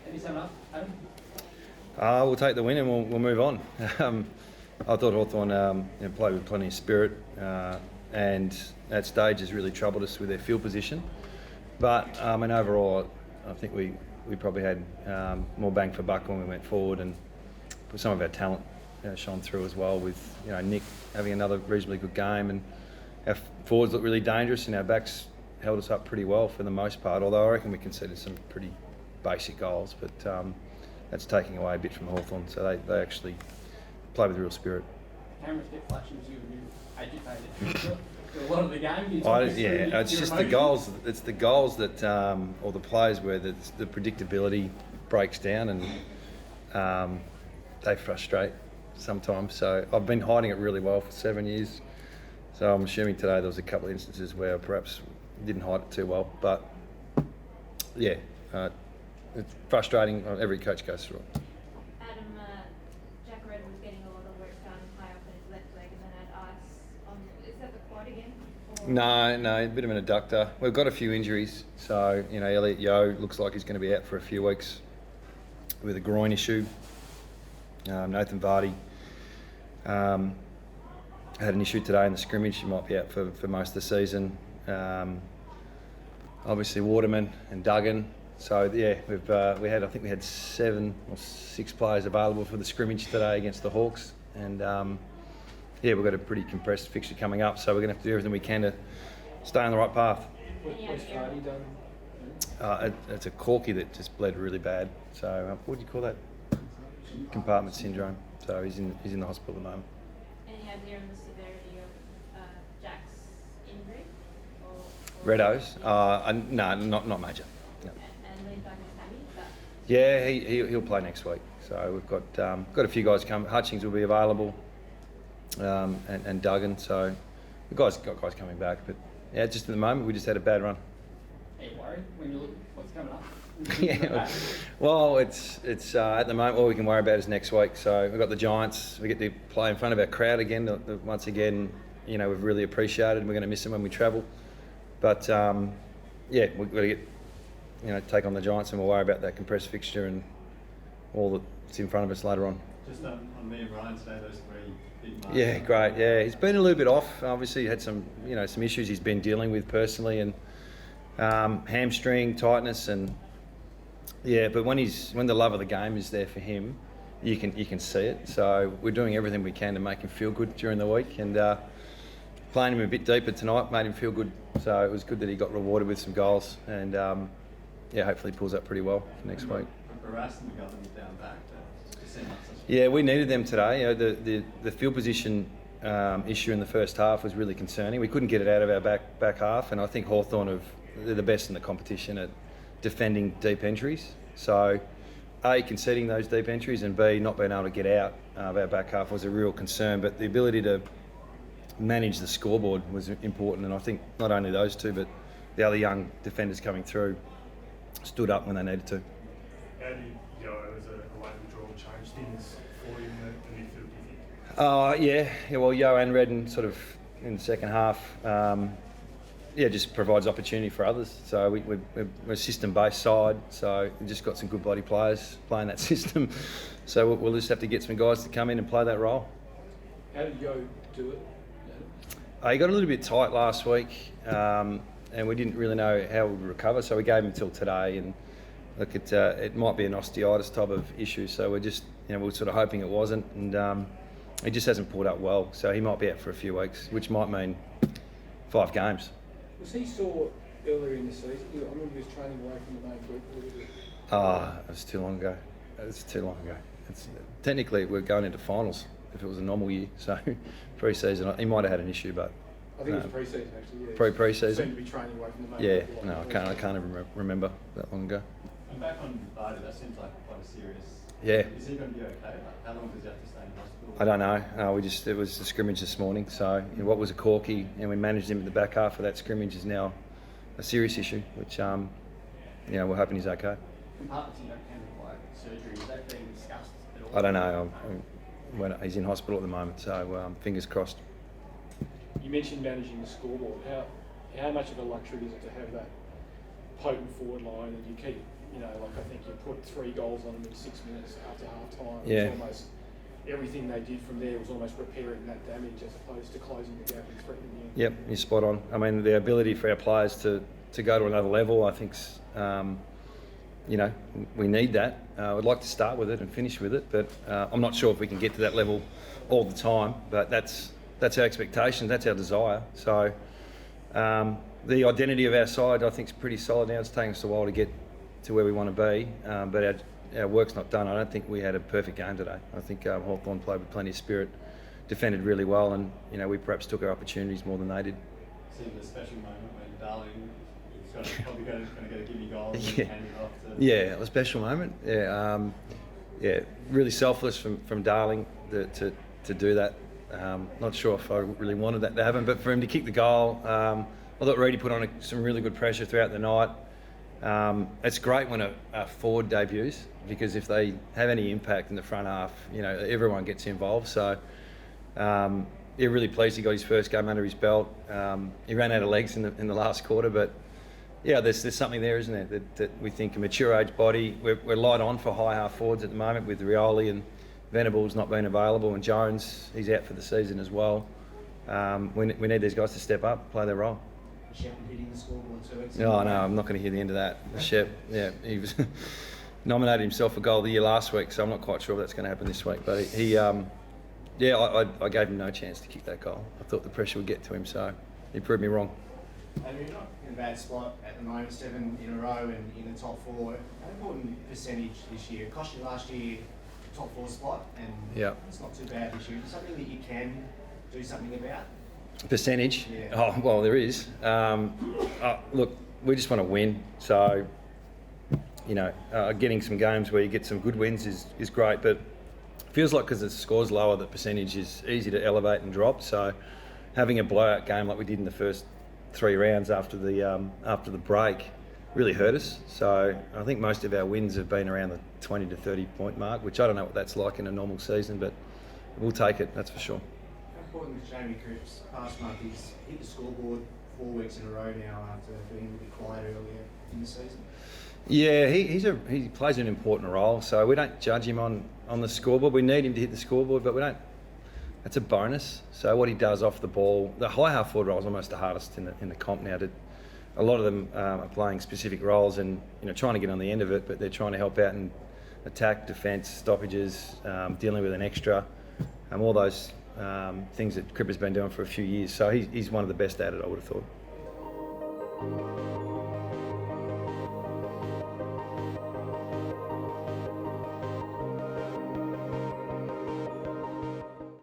Any sum up, Adam? We'll take the win and we'll move on. I thought Hawthorn played with plenty of spirit and at stages really troubled us with their field position. But overall, I think we probably had more bang for buck when we went forward, and some of our talent shone through as well, with Nick having another reasonably good game, and our forwards looked really dangerous and our backs held us up pretty well for the most part, although I reckon we conceded some pretty basic goals, but that's taking away a bit from Hawthorn, so they actually play with real spirit. Cameras get flashing as you agitated for a lot of the game. It's just the goals. It's the goals that, or the plays where the predictability breaks down and they frustrate sometimes. So I've been hiding it really well for 7 years. So I'm assuming today there was a couple of instances where perhaps didn't hide it too well. But it's frustrating. Every coach goes through it. Adam, Jack Red was getting a lot of work done high up in his left leg and then had ice on. Is that the quad again? No, a bit of an adductor. We've got a few injuries. So, Elliot Yeo looks like he's going to be out for a few weeks with a groin issue. Nathan Vardy had an issue today in the scrimmage. He might be out for most of the season. Obviously Waterman and Duggan. So we had 7 or 6 players available for the scrimmage today against the Hawks, and we've got a pretty compressed fixture coming up. So we're going to have to do everything we can to stay on the right path. What's Vardy done? It's a corky that just bled really bad. So what do you call that? Compartment syndrome. So he's in the hospital at the moment. Any idea on the severity of Jack's injury? Reddos? No, not major. No. And Lee Duggan's happy? Yeah, he'll play next week. So we've got a few guys come. Hutchings will be available, and Duggan. So we've got guys coming back. But just at the moment we just had a bad run. Are you worried when you look at what's coming up? Well, it's at the moment all we can worry about is next week. So we've got the Giants. We get to play in front of our crowd again. Once again, we've really appreciated. We're going to miss them when we travel. But we've got to get take on the Giants, and we'll worry about that compressed fixture and all that's in front of us later on. Just on me and Ryan today, those 3 big marks. Yeah, great. Yeah, he's been a little bit off. Obviously, he had some some issues he's been dealing with personally, and hamstring tightness and. Yeah, but when the love of the game is there for him, you can see it. So we're doing everything we can to make him feel good during the week, and playing him a bit deeper tonight made him feel good. So it was good that he got rewarded with some goals, and hopefully he pulls up pretty well for next week. Harassing the government down back. Yeah, we needed them today. The field position issue in the first half was really concerning. We couldn't get it out of our back half, and I think Hawthorn they're the best in the competition at defending deep entries. So A, conceding those deep entries, and B, not being able to get out of our back half was a real concern. But the ability to manage the scoreboard was important, and I think not only those two, but the other young defenders coming through stood up when they needed to. How did Yeo as a late withdrawal change things for you in the midfield, do you think? Well, Yeo and Redden sort of in the second half just provides opportunity for others. So we're a system-based side, so we've just got some good body players playing that system. So we'll just have to get some guys to come in and play that role. How did Yeo do it? He got a little bit tight last week, and we didn't really know how we would recover, so we gave him until today. And look, it might be an osteitis type of issue, so we're just we're sort of hoping it wasn't, and he just hasn't pulled up well, so he might be out for a few weeks, which might mean 5 games. Was he sore earlier in the season? I remember he was training away from the main group a little bit. It was too long ago. Technically, we're going into finals if it was a normal year. So pre-season, he might have had an issue, but I think it was pre-season actually. Yeah. Pre-season. Seemed to be training away from the main group. I can't even remember that long ago. And back on Vardy, that seems like quite a serious. Yeah. Is he going to be okay? How long does he have to stay in hospital? I don't know. It was a scrimmage this morning. So what was a corky, and we managed him at the back half of that scrimmage, is now a serious issue, which we're hoping he's okay. Compartments can require surgery. Is that being discussed at all? I don't know. He's in hospital at the moment, so fingers crossed. You mentioned managing the scoreboard. How much of a luxury is it to have that potent forward line, and you keep You know, like I think you put 3 goals on them in 6 minutes after half time. Yeah. It was almost everything they did from there was almost repairing that damage as opposed to closing the gap and threatening the end. Yep, you're spot on. I mean, the ability for our players to go to another level, I think's, you know, we need that. I'd like to start with it and finish with it, but I'm not sure if we can get to that level all the time. But that's our expectation, that's our desire. So the identity of our side, I think, is pretty solid now. It's taken us a while to get to where we want to be, but our work's not done. I don't think we had a perfect game today. I think Hawthorn played with plenty of spirit, defended really well, and you know, we perhaps took our opportunities more than they did. Seemed a special moment when Darling is probably going to get a gimme goal and Yeah. hand it off to... Yeah, a special moment. Yeah, really selfless from Darling to do that. Not sure if I really wanted that to happen, but for him to kick the goal, I thought Reedy put on some really good pressure throughout the night. It's great when a forward debuts, because if they have any impact in the front half, you know, everyone gets involved. So yeah, really pleased he got his first game under his belt. He ran out of legs in the last quarter, but yeah, there's something there, isn't there, that we think a mature age body. We're light on for high half forwards at the moment with Rioli and Venables not being available, and Jones, he's out for the season as well. We need these guys to step up, play their role. Shep hitting the scoreboard 2 weeks No, I'm not going to hear the end of that. Shep, yeah, he was nominated himself for goal of the year last week, so I'm not quite sure if that's going to happen this week. But I gave him no chance to kick that goal. I thought the pressure would get to him, so he proved me wrong. And you're not in a bad spot at the moment, 7 in a row and in the top 4. An important percentage this year. It cost you last year top 4 spot, and Yeah. it's not too bad this year. Is there something that you can do something about? Percentage? Yeah. Oh, well, there is. Look, we just want to win. So, you know, getting some games where you get some good wins is great, but it feels like because the score's lower, the percentage is easy to elevate and drop. So having a blowout game like we did in the first 3 rounds after the break really hurt us. So I think most of our wins have been around the 20 to 30 point mark, which I don't know what that's like in a normal season, but we'll take it, that's for sure. How important is Jamie Cripps? Past month, he's hit the scoreboard 4 weeks in a row now after being a bit quiet earlier in the season. Yeah, he plays an important role, so we don't judge him on the scoreboard. We need him to hit the scoreboard, but we don't. That's a bonus. So what he does off the ball, the high half forward role is almost the hardest in the comp now. A lot of them are playing specific roles and, you know, trying to get on the end of it, but they're trying to help out in attack, defence, stoppages, dealing with an extra, all those things that Cripper's been doing for a few years. So he's one of the best at it, I would have thought.